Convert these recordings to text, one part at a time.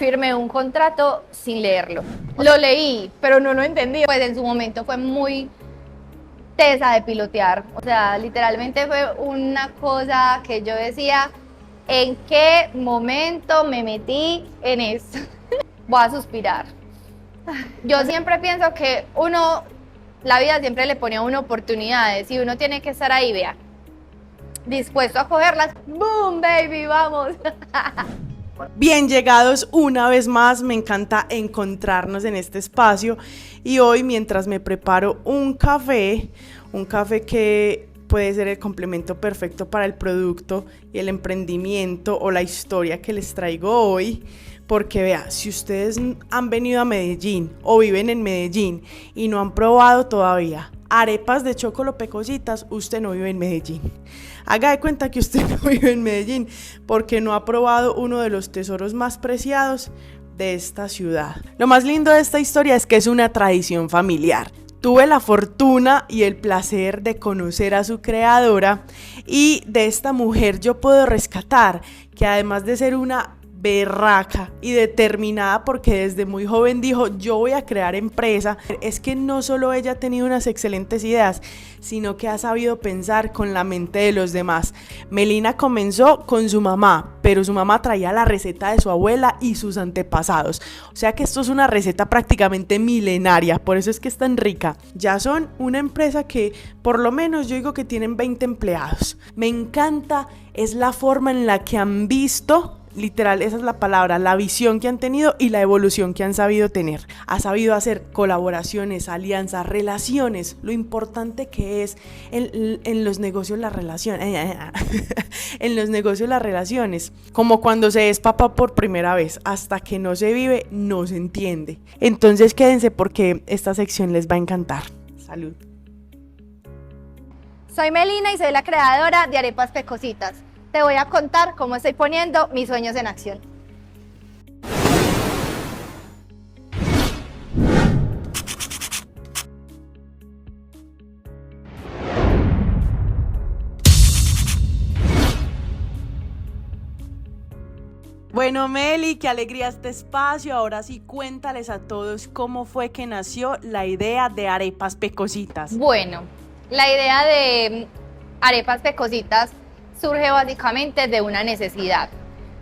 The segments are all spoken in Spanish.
firmé un contrato sin leerlo. Lo leí, pero no lo entendí. Pues en su momento fue muy tesa de pilotear. O sea, literalmente fue una cosa que yo decía, ¿en qué momento me metí en esto? Voy a suspirar. Yo siempre pienso que la vida siempre le pone a uno oportunidades y uno tiene que estar ahí, vea, dispuesto a cogerlas. ¡Boom, baby! ¡Vamos! Bien, llegados una vez más, me encanta encontrarnos en este espacio y hoy mientras me preparo un café que puede ser el complemento perfecto para el producto y el emprendimiento o la historia que les traigo hoy, porque vea, si ustedes han venido a Medellín o viven en Medellín y no han probado todavía arepas de chocolo pecositas, usted no vive en Medellín. Haga de cuenta que usted no vive en Medellín porque no ha probado uno de los tesoros más preciados de esta ciudad. Lo más lindo de esta historia es que es una tradición familiar. Tuve la fortuna y el placer de conocer a su creadora y de esta mujer yo puedo rescatar que además de ser una berraca y determinada porque desde muy joven dijo yo voy a crear empresa, es que no solo ella ha tenido unas excelentes ideas, sino que ha sabido pensar con la mente de los demás. Melina comenzó con su mamá, pero su mamá traía la receta de su abuela y sus antepasados, o sea que esto es una receta prácticamente milenaria, por eso es que es tan rica. Ya son una empresa que por lo menos yo digo que tienen 20 empleados. Me encanta es la forma en la que han visto, literal, esa es la palabra, la visión que han tenido y la evolución que han sabido tener. Ha sabido hacer colaboraciones, alianzas, relaciones, lo importante que es en los negocios las relaciones, en los negocios las relaciones, como cuando se es papá por primera vez, hasta que no se vive, no se entiende. Entonces quédense porque esta sección les va a encantar. Salud. Soy Melina y soy la creadora de Arepas Pecositas. Te voy a contar cómo estoy poniendo mis sueños en acción. Bueno, Meli, qué alegría este espacio. Ahora sí, cuéntales a todos cómo fue que nació la idea de Arepas Pecositas. Bueno, la idea de Arepas Pecositas surge básicamente de una necesidad.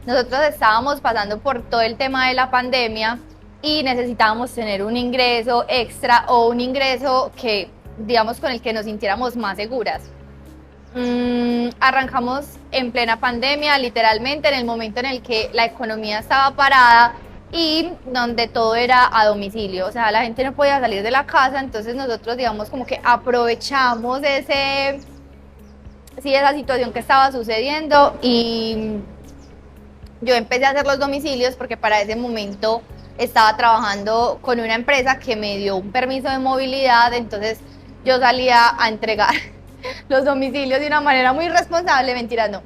Nosotros estábamos pasando por todo el tema de la pandemia y necesitábamos tener un ingreso extra o un ingreso que, digamos, con el que nos sintiéramos más seguras. Arrancamos en plena pandemia, literalmente en el momento en el que la economía estaba parada y donde todo era a domicilio, o sea, la gente no podía salir de la casa, entonces nosotros, digamos, como que aprovechamos esa situación que estaba sucediendo y yo empecé a hacer los domicilios porque para ese momento estaba trabajando con una empresa que me dio un permiso de movilidad, entonces yo salía a entregar los domicilios de una manera muy responsable, mentiras no,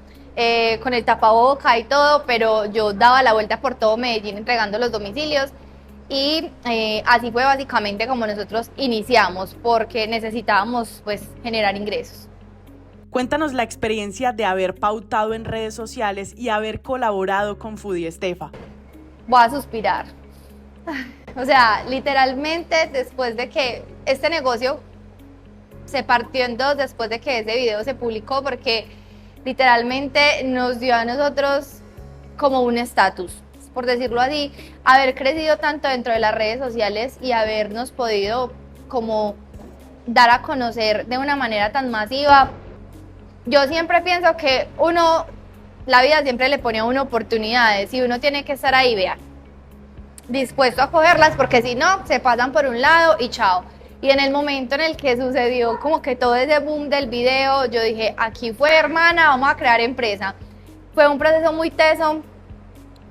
con el tapaboca y todo, pero yo daba la vuelta por todo Medellín entregando los domicilios y así fue básicamente como nosotros iniciamos porque necesitábamos pues generar ingresos. Cuéntanos la experiencia de haber pautado en redes sociales y haber colaborado con Foodie Estefa. Voy a suspirar. O sea, literalmente después de que este negocio se partió en dos, después de que ese video se publicó, porque literalmente nos dio a nosotros como un estatus, por decirlo así, haber crecido tanto dentro de las redes sociales y habernos podido como dar a conocer de una manera tan masiva. Yo siempre pienso que la vida siempre le pone a uno oportunidades y uno tiene que estar ahí, vea, dispuesto a cogerlas, porque si no, se pasan por un lado y chao. Y en el momento en el que sucedió como que todo ese boom del video, yo dije, aquí fue, hermana, vamos a crear empresa. Fue un proceso muy teso,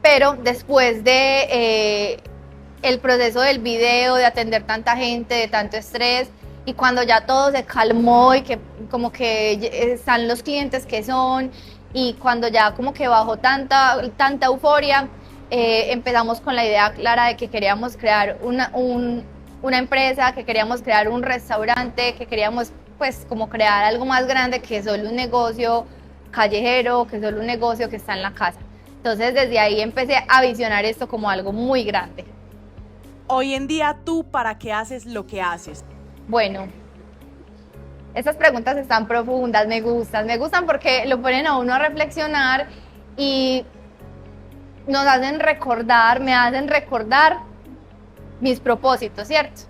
pero después de el proceso del video, de atender tanta gente, de tanto estrés, y cuando ya todo se calmó y que como que están los clientes que son, y cuando ya como que bajó tanta euforia, empezamos con la idea clara de que queríamos crear una empresa, que queríamos crear un restaurante, que queríamos pues como crear algo más grande que solo un negocio callejero, que solo un negocio que está en la casa. Entonces desde ahí empecé a visionar esto como algo muy grande. Hoy en día, ¿tú para qué haces lo que haces? Bueno, estas preguntas están profundas, me gustan porque lo ponen a uno a reflexionar y nos hacen recordar, me hacen recordar mis propósitos, ¿cierto?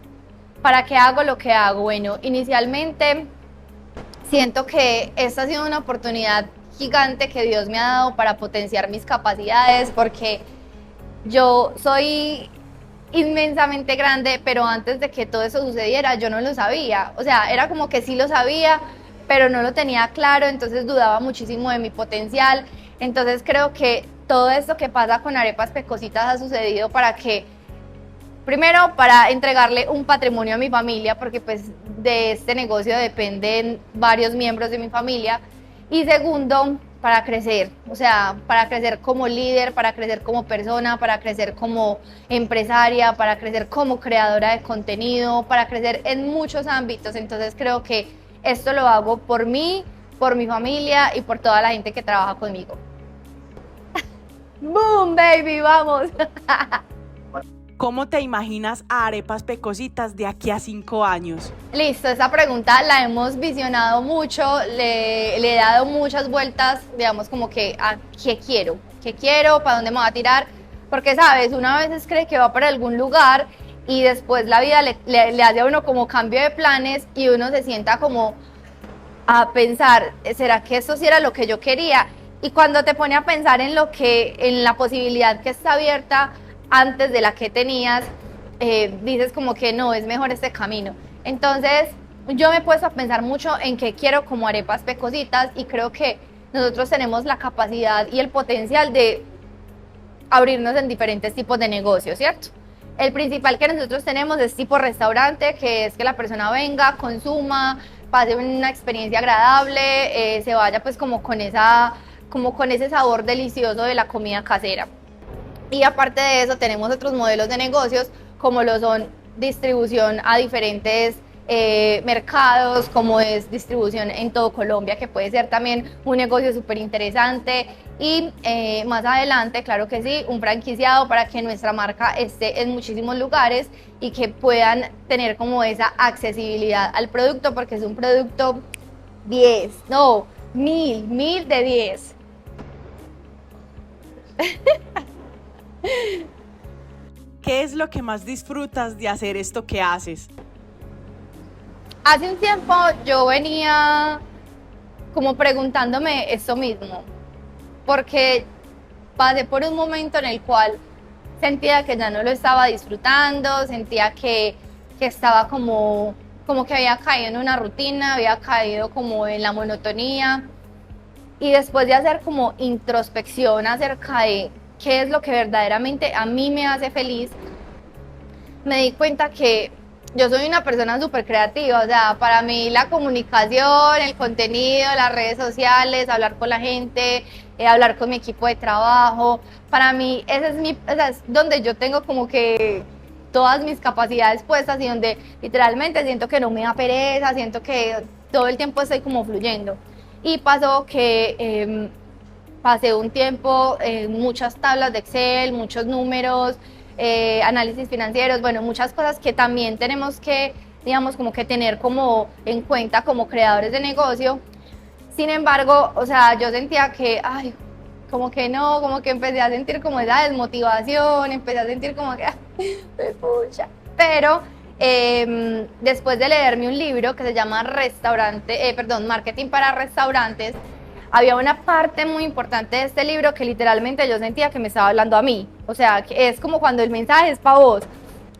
¿Para qué hago lo que hago? Bueno, inicialmente siento que esta ha sido una oportunidad gigante que Dios me ha dado para potenciar mis capacidades, porque yo soy inmensamente grande, pero antes de que todo eso sucediera yo no lo sabía, o sea, era como que sí lo sabía, pero no lo tenía claro, entonces dudaba muchísimo de mi potencial. Entonces creo que todo esto que pasa con Arepas Pecositas ha sucedido para que, primero, para entregarle un patrimonio a mi familia, porque pues de este negocio dependen varios miembros de mi familia, y segundo, para crecer, o sea, para crecer como líder, para crecer como persona, para crecer como empresaria, para crecer como creadora de contenido, para crecer en muchos ámbitos. Entonces creo que esto lo hago por mí, por mi familia y por toda la gente que trabaja conmigo. ¡Boom, baby! ¡Vamos! ¿Cómo te imaginas a Arepas Pecositas de aquí a 5 años? Listo, esta pregunta la hemos visionado mucho, le he dado muchas vueltas, digamos como que a qué quiero, para dónde me voy a tirar, porque sabes, una a veces cree que va para algún lugar y después la vida le hace a uno como cambio de planes y uno se sienta como a pensar, ¿será que esto sí era lo que yo quería? Y cuando te pone a pensar en la posibilidad que está abierta antes de la que tenías, dices como que no, es mejor este camino. Entonces yo me he puesto a pensar mucho en qué quiero como Arepas Pecositas y creo que nosotros tenemos la capacidad y el potencial de abrirnos en diferentes tipos de negocios, ¿cierto? El principal que nosotros tenemos es tipo restaurante, que es que la persona venga, consuma, pase una experiencia agradable, se vaya pues como con ese sabor delicioso de la comida casera. Y aparte de eso tenemos otros modelos de negocios como lo son distribución a diferentes mercados, como es distribución en todo Colombia, que puede ser también un negocio súper interesante. Y más adelante, claro que sí, un franquiciado para que nuestra marca esté en muchísimos lugares y que puedan tener como esa accesibilidad al producto, porque es un producto 10, no, 1000 de 10. ¿Qué es lo que más disfrutas de hacer esto que haces? Hace un tiempo yo venía como preguntándome esto mismo, porque pasé por un momento en el cual sentía que ya no lo estaba disfrutando, sentía que estaba como que había caído en una rutina, había caído como en la monotonía. Y después de hacer como introspección acerca de qué es lo que verdaderamente a mí me hace feliz, me di cuenta que yo soy una persona súper creativa, o sea, para mí la comunicación, el contenido, las redes sociales, hablar con la gente, hablar con mi equipo de trabajo, para mí esa es donde yo tengo como que todas mis capacidades puestas y donde literalmente siento que no me da pereza, siento que todo el tiempo estoy como fluyendo. Y pasó que pasé un tiempo en muchas tablas de Excel, muchos números, análisis financieros, bueno, muchas cosas que también tenemos que, digamos, como que tener como en cuenta como creadores de negocio. Sin embargo, o sea, yo sentía que, ay, como que no, como que empecé a sentir como esa desmotivación, empecé a sentir como que, pucha. Pero después de leerme un libro que se llama Marketing para Restaurantes, había una parte muy importante de este libro que literalmente yo sentía que me estaba hablando a mí. O sea, que es como cuando el mensaje es para vos,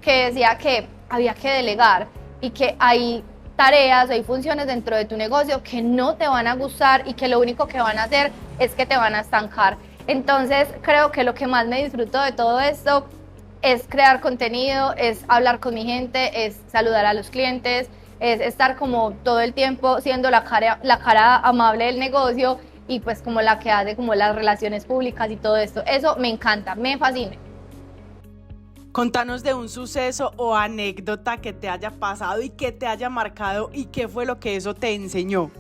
que decía que había que delegar y que hay tareas, hay funciones dentro de tu negocio que no te van a gustar y que lo único que van a hacer es que te van a estancar. Entonces, creo que lo que más me disfruto de todo esto es crear contenido, es hablar con mi gente, es saludar a los clientes, es estar como todo el tiempo siendo la cara amable del negocio y pues como la que hace como las relaciones públicas y todo esto. Eso me encanta, me fascina. Contanos de un suceso o anécdota que te haya pasado y que te haya marcado y qué fue lo que eso te enseñó.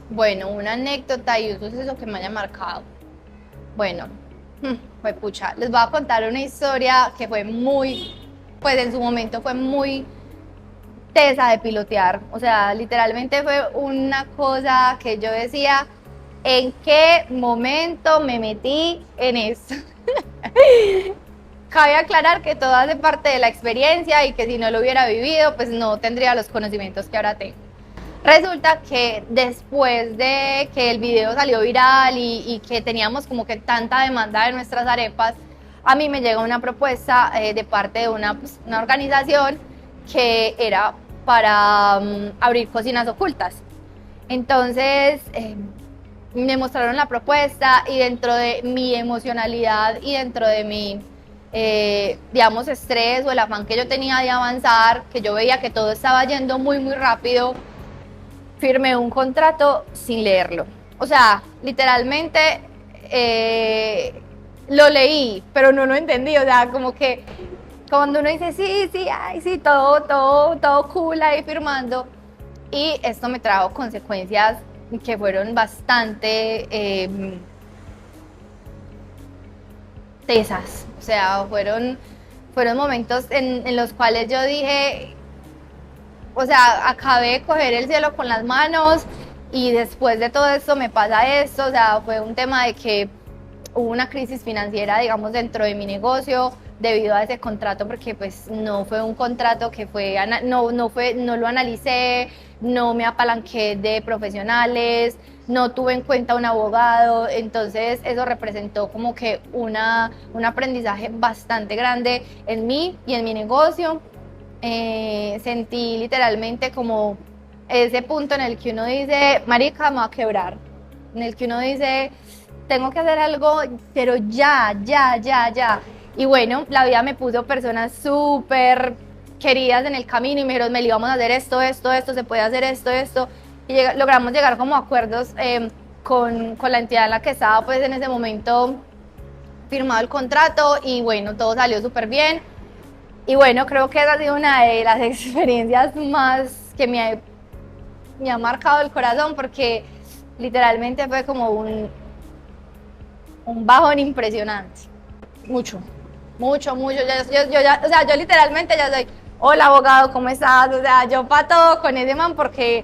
Bueno, una anécdota y un suceso que me haya marcado. Bueno, Pues pucha, les voy a contar una historia que fue muy, pues en su momento fue muy tesa de pilotear. O sea, literalmente fue una cosa que yo decía, ¿en qué momento me metí en esto? Cabe aclarar que todo hace parte de la experiencia y que si no lo hubiera vivido, pues no tendría los conocimientos que ahora tengo. Resulta que después de que el video salió viral y que teníamos como que tanta demanda de nuestras arepas, a mí me llega una propuesta de parte de una organización que era para abrir cocinas ocultas. Entonces me mostraron la propuesta y dentro de mi emocionalidad y dentro de mi, digamos, estrés o el afán que yo tenía de avanzar, que yo veía que todo estaba yendo muy, muy rápido, firmé un contrato sin leerlo. O sea, literalmente lo leí, pero no lo entendí. O sea, como que cuando uno dice sí, sí, ay, sí, todo cool ahí firmando. Y esto me trajo consecuencias que fueron bastante tesas. O sea, fueron momentos en los cuales yo dije, o sea, acabé de coger el cielo con las manos y después de todo esto me pasa esto. O sea, fue un tema de que hubo una crisis financiera, digamos, dentro de mi negocio debido a ese contrato, porque pues no fue un contrato que fue, no lo analicé, no me apalanqué de profesionales, no tuve en cuenta un abogado. Entonces eso representó como que un aprendizaje bastante grande en mí y en mi negocio. Sentí literalmente como ese punto en el que uno dice, marica, me va a quebrar, en el que uno dice, tengo que hacer algo, pero ya. Y bueno, la vida me puso personas súper queridas en el camino y me dijeron, Meli, vamos a hacer esto, se puede hacer esto. Y logramos llegar como a acuerdos con la entidad en la que estaba pues en ese momento firmado el contrato y bueno, todo salió súper bien. Y bueno, creo que esa ha sido una de las experiencias más que me ha marcado el corazón, porque literalmente fue como un bajón impresionante. Mucho. Yo ya, o sea, yo literalmente ya soy, hola abogado, ¿cómo estás? O sea, yo pa' todo con ese man porque,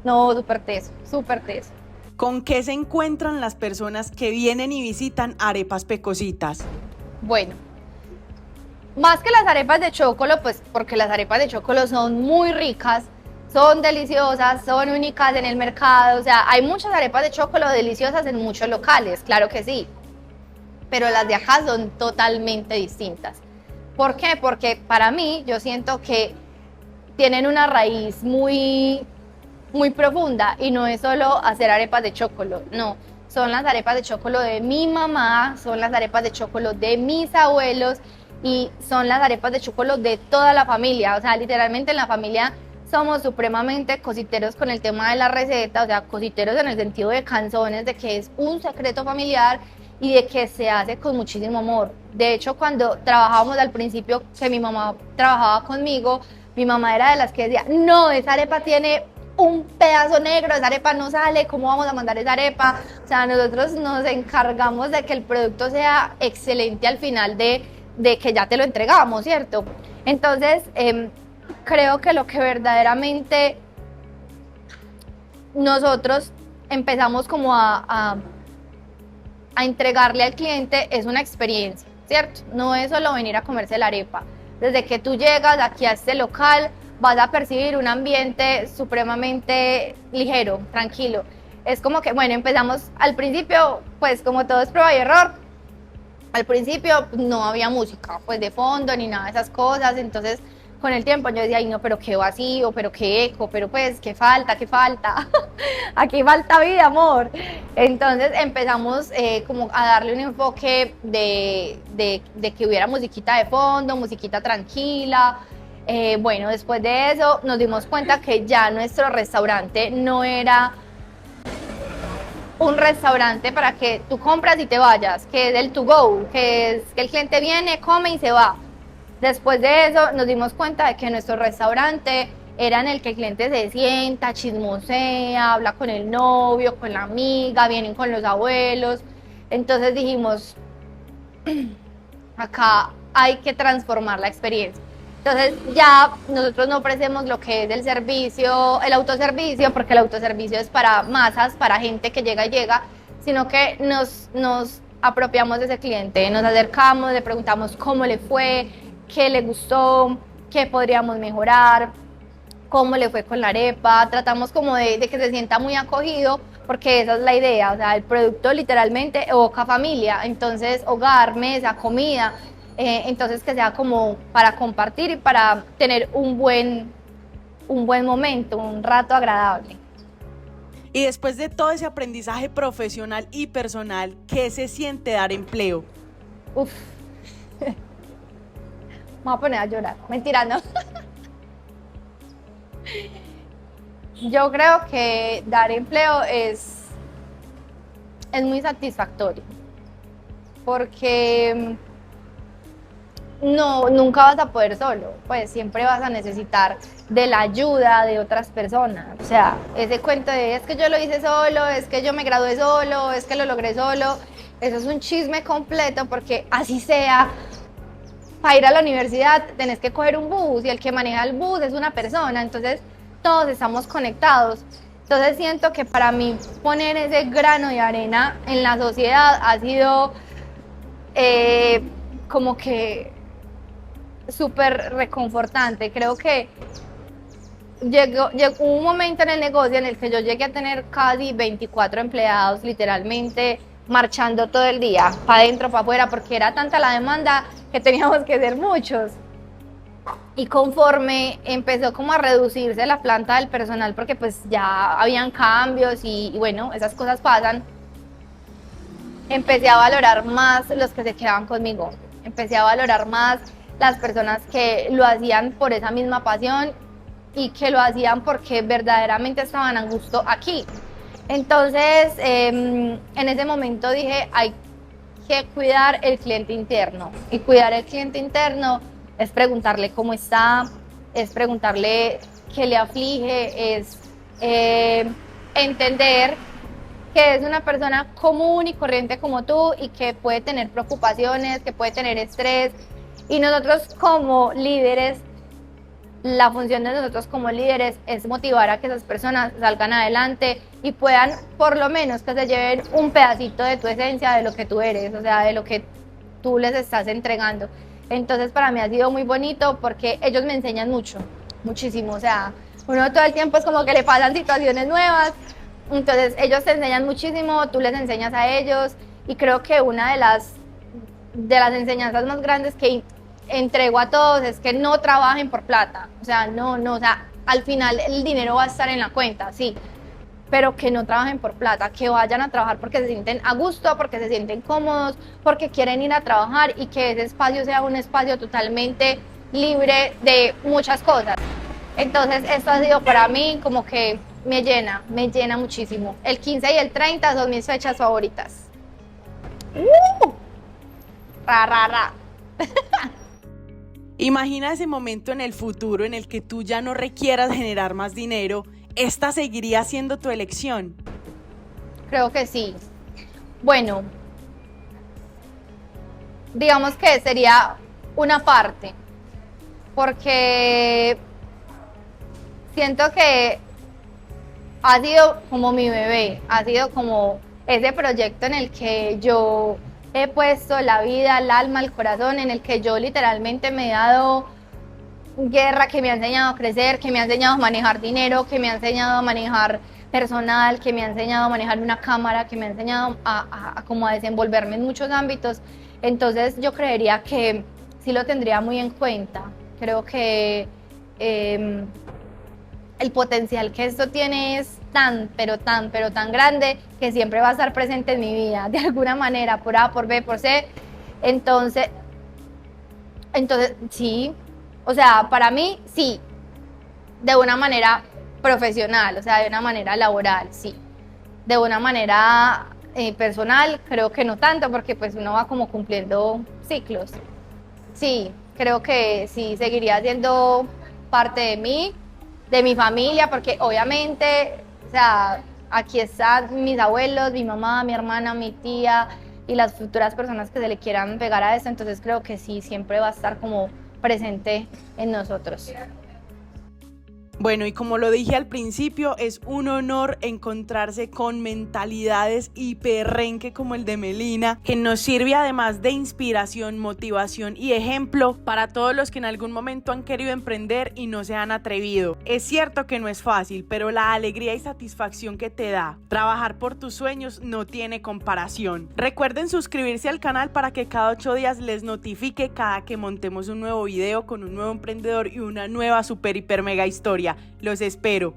no, súper teso. ¿Con qué se encuentran las personas que vienen y visitan Arepas Pecositas? Bueno, más que las arepas de chocolo, pues porque las arepas de chocolo son muy ricas, son deliciosas, son únicas en el mercado. O sea, hay muchas arepas de chocolo deliciosas en muchos locales, claro que sí, pero las de acá son totalmente distintas. ¿Por qué? Porque para mí yo siento que tienen una raíz muy, muy profunda y no es solo hacer arepas de chocolo, no. Son las arepas de chocolo de mi mamá, son las arepas de chocolo de mis abuelos y son las arepas de chocolo de toda la familia. O sea, literalmente en la familia somos supremamente cositeros con el tema de la receta, o sea, cositeros en el sentido de canzones, de que es un secreto familiar y de que se hace con muchísimo amor. De hecho, cuando trabajábamos al principio, que mi mamá trabajaba conmigo, mi mamá era de las que decía, no, esa arepa tiene un pedazo negro, esa arepa no sale, ¿cómo vamos a mandar esa arepa? O sea, nosotros nos encargamos de que el producto sea excelente al final de que ya te lo entregamos, ¿cierto? Entonces, creo que lo que verdaderamente nosotros empezamos como a entregarle al cliente es una experiencia, ¿cierto? No es solo venir a comerse la arepa. Desde que tú llegas aquí a este local, vas a percibir un ambiente supremamente ligero, tranquilo. Es como que, bueno, empezamos al principio, pues como todo es prueba y error. Al principio no había música, pues de fondo ni nada de esas cosas. Entonces, con el tiempo yo decía, ay no, pero qué vacío, pero qué eco, pero pues, qué falta. Aquí falta vida, amor. Entonces empezamos como a darle un enfoque de que hubiera musiquita de fondo, musiquita tranquila. Bueno, después de eso nos dimos cuenta que ya nuestro restaurante no era un restaurante para que tú compras y te vayas, que es el to go, que es que el cliente viene, come y se va. Después de eso nos dimos cuenta de que nuestro restaurante era en el que el cliente se sienta, chismosea, habla con el novio, con la amiga, vienen con los abuelos. Entonces dijimos, acá hay que transformar la experiencia. Entonces ya nosotros no ofrecemos lo que es el servicio, el autoservicio, porque el autoservicio es para masas, para gente que llega, sino que nos apropiamos de ese cliente, nos acercamos, le preguntamos cómo le fue, qué le gustó, qué podríamos mejorar, cómo le fue con la arepa, tratamos como de que se sienta muy acogido, porque esa es la idea, o sea, el producto literalmente evoca familia, entonces hogar, mesa, comida, entonces que sea como para compartir y para tener un buen momento, un rato agradable. Y después de todo ese aprendizaje profesional y personal, ¿qué se siente dar empleo? Uf, me voy a poner a llorar, mentira, no. Yo creo que dar empleo es muy satisfactorio, porque nunca vas a poder solo, pues siempre vas a necesitar de la ayuda de otras personas. O sea, ese cuento de es que yo lo hice solo, es que yo me gradué solo, es que lo logré solo, eso es un chisme completo, porque así sea, para ir a la universidad tenés que coger un bus y el que maneja el bus es una persona, entonces todos estamos conectados. Entonces siento que para mí poner ese grano de arena en la sociedad ha sido como que súper reconfortante. Creo que llegó un momento en el negocio en el que yo llegué a tener casi 24 empleados, literalmente marchando todo el día, para adentro, para afuera, porque era tanta la demanda que teníamos que ser muchos. Y conforme empezó como a reducirse la planta del personal, porque pues ya habían cambios y bueno, esas cosas pasan, empecé a valorar más los que se quedaban conmigo, empecé a valorar más las personas que lo hacían por esa misma pasión y que lo hacían porque verdaderamente estaban a gusto aquí. Entonces, en ese momento dije, hay que cuidar el cliente interno. Y cuidar el cliente interno es preguntarle cómo está, es preguntarle qué le aflige, es entender que es una persona común y corriente como tú y que puede tener preocupaciones, que puede tener estrés. Y nosotros como líderes, la función de nosotros como líderes es motivar a que esas personas salgan adelante y puedan por lo menos que se lleven un pedacito de tu esencia, de lo que tú eres, o sea, de lo que tú les estás entregando. Entonces para mí ha sido muy bonito porque ellos me enseñan mucho, muchísimo, o sea, uno todo el tiempo es como que le pasan situaciones nuevas, entonces ellos te enseñan muchísimo, tú les enseñas a ellos y creo que una de las enseñanzas más grandes que entrego a todos es que no trabajen por plata, o sea, o sea, al final el dinero va a estar en la cuenta, sí, pero que no trabajen por plata, que vayan a trabajar porque se sienten a gusto, porque se sienten cómodos, porque quieren ir a trabajar y que ese espacio sea un espacio totalmente libre de muchas cosas. Entonces esto ha sido para mí como que me llena muchísimo. El 15 y el 30 son mis fechas favoritas. Ra, ra, ra. Imagina ese momento en el futuro en el que tú ya no requieras generar más dinero. ¿Esta seguiría siendo tu elección? Creo que sí. Bueno, digamos que sería una parte, porque siento que ha sido como mi bebé, ha sido como ese proyecto en el que yo he puesto la vida, el alma, el corazón, en el que yo literalmente me he dado guerra, que me ha enseñado a crecer, que me ha enseñado a manejar dinero, que me ha enseñado a manejar personal, que me ha enseñado a manejar una cámara, que me ha enseñado a como a desenvolverme en muchos ámbitos. Entonces yo creería que sí lo tendría muy en cuenta. Creo que el potencial que esto tiene es tan, pero tan, pero tan grande que siempre va a estar presente en mi vida, de alguna manera, por A, por B, por C. Entonces sí, o sea, para mí sí, de una manera profesional, o sea, de una manera laboral, sí. De una manera personal, creo que no tanto, porque pues uno va como cumpliendo ciclos. Sí, creo que sí, seguiría siendo parte de mí, de mi familia, porque obviamente, o sea, aquí están mis abuelos, mi mamá, mi hermana, mi tía, y las futuras personas que se le quieran pegar a esto, entonces creo que sí, siempre va a estar como presente en nosotros. Bueno, y como lo dije al principio, es un honor encontrarse con mentalidades y perrenque como el de Melina, que nos sirve además de inspiración, motivación y ejemplo para todos los que en algún momento han querido emprender y no se han atrevido. Es cierto que no es fácil, pero la alegría y satisfacción que te da trabajar por tus sueños no tiene comparación. Recuerden suscribirse al canal para que cada 8 días les notifique cada que montemos un nuevo video con un nuevo emprendedor y una nueva super hiper mega historia. Los espero.